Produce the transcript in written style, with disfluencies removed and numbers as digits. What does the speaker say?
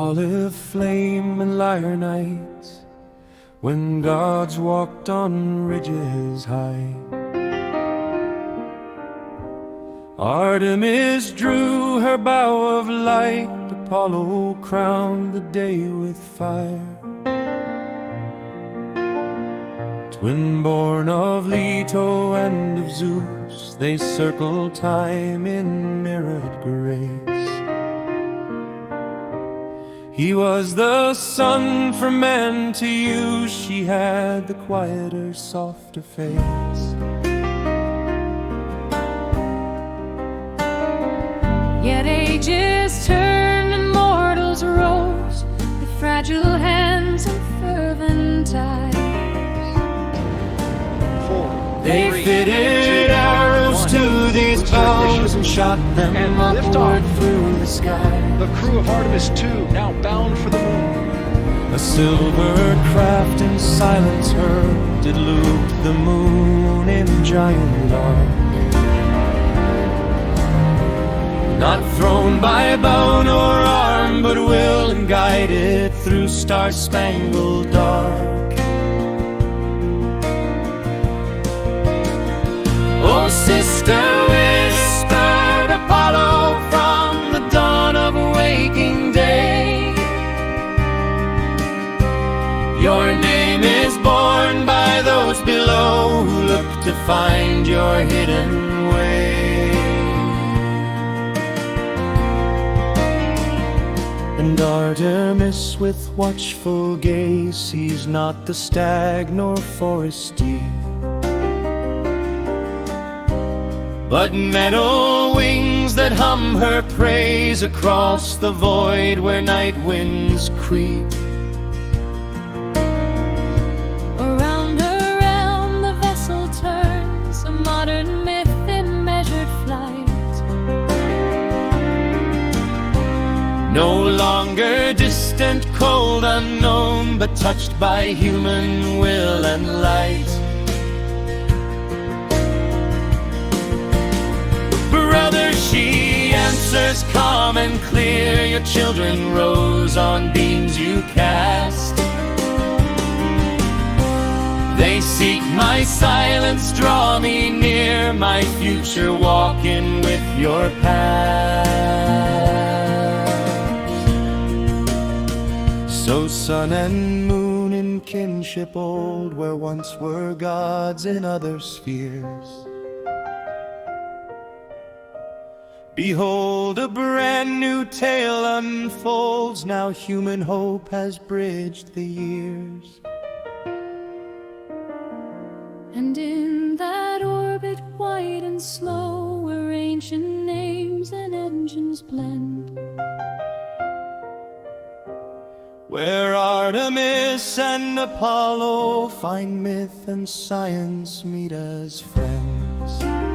olive flame and lyre nights, when gods walked on ridges high. Artemis drew her bow of light, Apollo crowned the day with fire. Twin born of Leto and of Zeus, they circle time in mirrored grace. He was the sun for men to use, she had the quieter, softer face. Yet ages turned and mortals rose, with fragile hands and fervent eyes. They fitted arrows to these bows and shot them upward through the sky. The crew of Artemis II, now bound for the moon. A silver craft in silence heard, did loop the moon in giant arc. Not thrown by bow nor arm, but will and guided through star-spangled dark. Oh, sister, whispered Apollo from the dawn of waking day, your name is borne by those below who look to find your hidden way. And Artemis with watchful gaze sees not the stag nor forest deer, but metal wings that hum her praise across the void where night winds creep. Around her realm the vessel turns, a modern myth in measured flight. No longer distant, cold, unknown, but touched by human will and light. Brother, she answers calm and clear, your children rose on beams you cast. They seek my silence, draw me near, my future walking with your past. So sun and moon in kinship old, where once were gods in other spheres, behold, a brand new tale unfolds, now human hope has bridged the years. And in that orbit wide and slow, where ancient names and engines blend, where Artemis and Apollo find myth and science meet as friends.